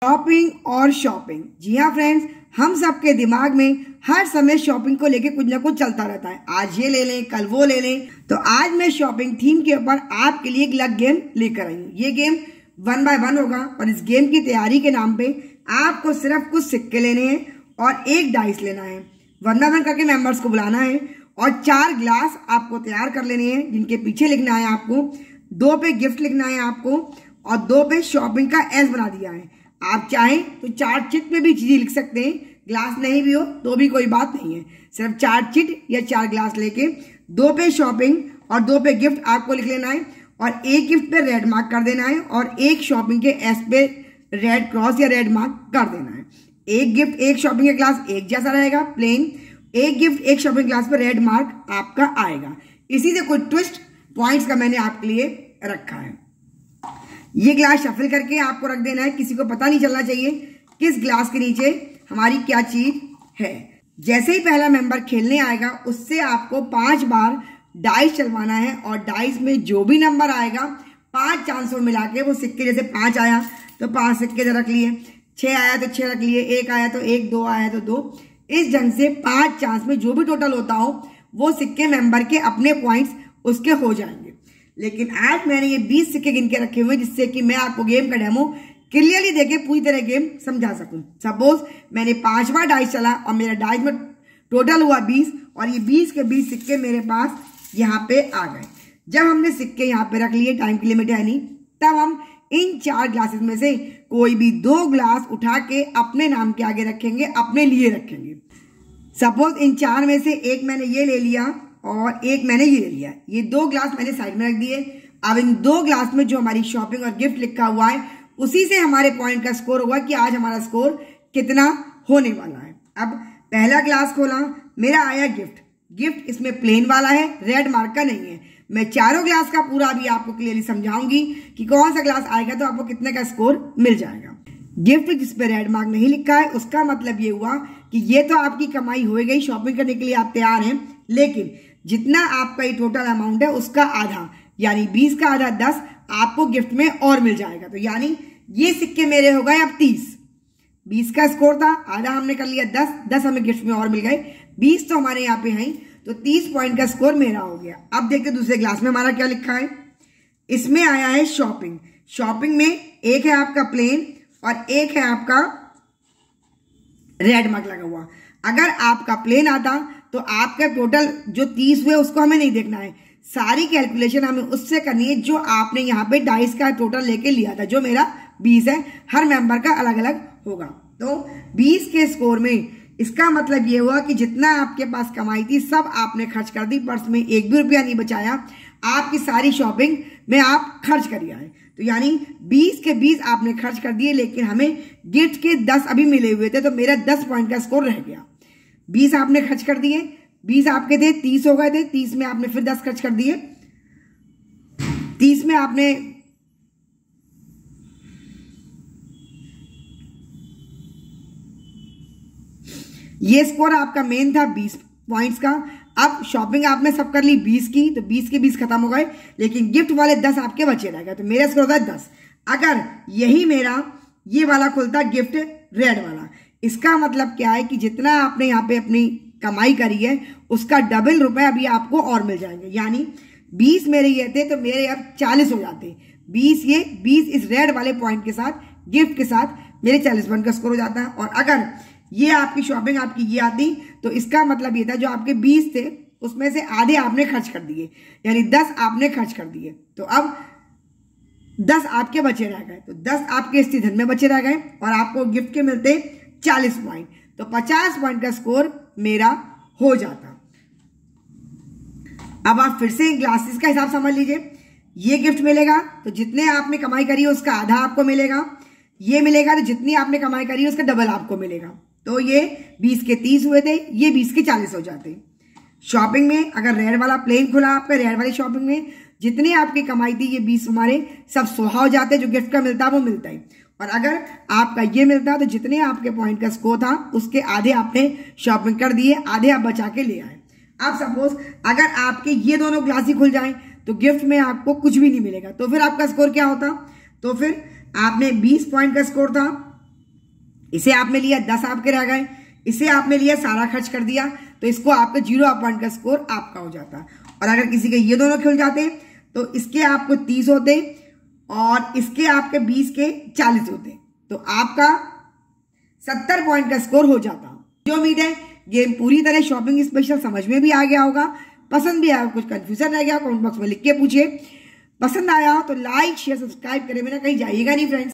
Shopping और shopping. जी हाँ friends, हम सबके दिमाग में हर समय शॉपिंग को लेके कुछ ना कुछ चलता रहता है। आज ये ले लें, कल वो ले लें। तो आज मैं शॉपिंग थीम के ऊपर आपके लिए एक अलग गेम लेकर आई हूँ। ये गेम 1 बाय 1 होगा और इस गेम की तैयारी के नाम पे आपको सिर्फ कुछ सिक्के लेने हैं और एक डाइस लेना है। 1 बाय 1 करके मेंबर्स को बुलाना है और 4 ग्लास आपको तैयार कर लेने हैं, जिनके पीछे लिखना है आपको 2 पे गिफ्ट लिखना है आपको और 2 पे शॉपिंग का एस बना दिया है। आप चाहें तो चार्ट चिट में भी चीजें लिख सकते हैं, ग्लास नहीं भी हो तो भी कोई बात नहीं है। सिर्फ चार्ट चिट या 4 ग्लास लेके 2 पे शॉपिंग और 2 पे गिफ्ट आपको लिख लेना है और एक गिफ्ट पे रेड मार्क कर देना है और एक शॉपिंग के एस पे रेड क्रॉस या रेड मार्क कर देना है। एक गिफ्ट एक शॉपिंग का ग्लास एक जैसा रहेगा प्लेन, एक गिफ्ट एक शॉपिंग ग्लास पे रेड मार्क आपका आएगा। इसी से कुछ ट्विस्ट पॉइंट्स का मैंने आपके लिए रखा है। ये ग्लास शफल करके आपको रख देना है, किसी को पता नहीं चलना चाहिए किस ग्लास के नीचे हमारी क्या चीज है। जैसे ही पहला मेंबर खेलने आएगा उससे आपको 5 बार डाइस चलवाना है और डाइस में जो भी नंबर आएगा 5 चांसों मिला के, वो सिक्के जैसे 5 आया तो 5 सिक्के रख लिए, 6 आया तो 6 रख लिए, 1 आया तो 1, 2 आया तो 2। इस ढंग से 5 चांस में जो भी टोटल होता हो वो सिक्के मेंबर के अपने पॉइंट्स उसके हो जाएंगे। लेकिन आज मैंने ये 20 सिक्के गिन के रखे हुए जिससे कि मैं आपको गेम का डेमो क्लियरली देके पूरी तरह गेम समझा सकूं। सपोज मैंने 5 बार डाइस चला और मेरा डाइस में टोटल हुआ 20 और ये 20 के 20 सिक्के मेरे पास यहाँ पे आ गए। जब हमने सिक्के यहाँ पे रख लिए, टाइम की लिमिट है नहीं, तब हम इन 4 ग्लासेस में से कोई भी 2 ग्लास उठा के अपने नाम के आगे रखेंगे, अपने लिए रखेंगे। सपोज इन 4 में से एक मैंने ये ले लिया और एक मैंने ये ले लिया। ये 2 ग्लास मैंने साइड में रख दिए। अब इन 2 ग्लास में जो हमारी शॉपिंग और गिफ्ट लिखा हुआ है उसी से हमारे पॉइंट का स्कोर होगा कि आज हमारा स्कोर कितना होने वाला है। अब पहला ग्लास खोला, मेरा आया गिफ्ट। गिफ्ट इसमें प्लेन वाला है, रेड मार्क का नहीं है। मैं चारों ग्लास का पूरा अभी आपको क्लियरली समझाऊंगी कि कौन सा ग्लास आएगा तो आपको कितने का स्कोर मिल जाएगा। गिफ्ट जिसपे रेड मार्क नहीं लिखा है उसका मतलब ये हुआ कि ये तो आपकी कमाई हो गई, शॉपिंग करने के लिए आप तैयार हैं, लेकिन जितना आपका ये टोटल अमाउंट है उसका आधा यानी 20 का आधा 10 आपको गिफ्ट में और मिल जाएगा। तो यानी ये सिक्के मेरे हो गए अब 30। 20 का स्कोर था, आधा हमने कर लिया 10, 10 हमें गिफ्ट में और मिल गए, 20 तो हमारे यहाँ पे हैं, तो 30 पॉइंट का स्कोर मेरा हो गया। अब देखते दूसरे ग्लास में हमारा क्या लिखा है। इसमें आया है शॉपिंग। शॉपिंग में एक है आपका प्लेन और एक है आपका रेड मार्क लगा हुआ। अगर आपका प्लेन आता तो आपका टोटल जो 30 हुए उसको हमें नहीं देखना है, सारी कैलकुलेशन हमें उससे करनी है जो आपने यहाँ पे डाइस का टोटल लेके लिया था। जो मेरा 20 है, हर मेंबर का अलग अलग होगा। तो 20 के स्कोर में इसका मतलब ये हुआ कि जितना आपके पास कमाई थी सब आपने खर्च कर दी, पर्स में 1 भी रुपया नहीं बचाया, आपकी सारी शॉपिंग में आप खर्च कर दिया है। तो यानी 20 के 20 आपने खर्च कर दिए, लेकिन हमें गिफ्ट के 10 अभी मिले हुए थे तो मेरा 10 पॉइंट का स्कोर रह गया। 20 आपने खर्च कर दिए, 20 आपके थे, 30 हो गए थे, 30 में आपने फिर 10 खर्च कर दिए, 30 में आपने ये स्कोर आपका मेन था 20 पॉइंट्स का। अब शॉपिंग आपने सब कर ली 20 की, तो 20 के 20 खत्म हो गए, लेकिन गिफ्ट वाले 10 आपके बचे रह गए, तो मेरा स्कोर होता है 10। अगर यही मेरा ये वाला खुलता गिफ्ट रेड वाला, इसका मतलब क्या है कि जितना आपने यहाँ पे अपनी कमाई करी है उसका डबल रुपए अभी आपको और मिल जाएंगे। यानी 20 मेरे ये थे तो मेरे अब 40 हो जाते। 20 ये 20 इस रेड वाले पॉइंट के साथ गिफ्ट के साथ मेरे 40 पॉइंट का स्कोर हो जाता है। और अगर ये आपकी शॉपिंग आपकी ये आती तो इसका मतलब ये था जो आपके 20 थे उसमें से आधे आपने खर्च कर दिए, यानी 10 आपने खर्च कर दिए, तो अब 10 आपके बचे रह गए, तो 10 आपके स्थिर धन में बचे रह गए और आपको गिफ्ट के मिलते 40 पॉइंट, तो 50 पॉइंट का स्कोर मेरा हो जाता। अब आप फिर से ग्लासेस का हिसाब समझ लीजिए। ये गिफ्ट मिलेगा तो जितने आपने कमाई करी है उसका आधा आपको मिलेगा, ये मिलेगा तो जितनी आपने कमाई करी है उसका डबल आपको मिलेगा। तो ये 20 के 30 हुए थे, ये 20 के 40 हो जाते। शॉपिंग में अगर रेड वाला प्लेन खुला आपका, रेड वाली शॉपिंग में जितनी आपकी कमाई थी ये 20 हमारे सब सोहा हो जाते, जो गिफ्ट का मिलता है वो मिलता है। और अगर आपका ये मिलता तो जितने आपके पॉइंट का स्कोर था उसके आधे आपने शॉपिंग कर दिए, आधे आप बचा के ले आए। अब सपोज अगर आपके ये दोनों ग्लास ही खुल जाएं तो गिफ्ट में आपको कुछ भी नहीं मिलेगा, तो फिर आपका स्कोर क्या होता? तो फिर आपने 20 पॉइंट का स्कोर था, इसे आपने लिया 10 आपके रह गए, इसे आपने लिया सारा खर्च कर दिया, तो इसको आपका 0 पॉइंट का स्कोर आपका हो जाता। और अगर किसी के ये दोनों खुल जाते तो इसके आपको 30 होते और इसके आपके 20 के 40 होते, तो आपका 70 पॉइंट का स्कोर हो जाता। जो उम्मीद है गेम पूरी तरह शॉपिंग स्पेशल समझ में भी आ गया होगा, पसंद भी आया, कुछ कंफ्यूजन रह गया कमेंट बॉक्स में लिख के पूछिए। पसंद आया तो लाइक शेयर सब्सक्राइब करे बिना कहीं जाइएगा नहीं फ्रेंड्स।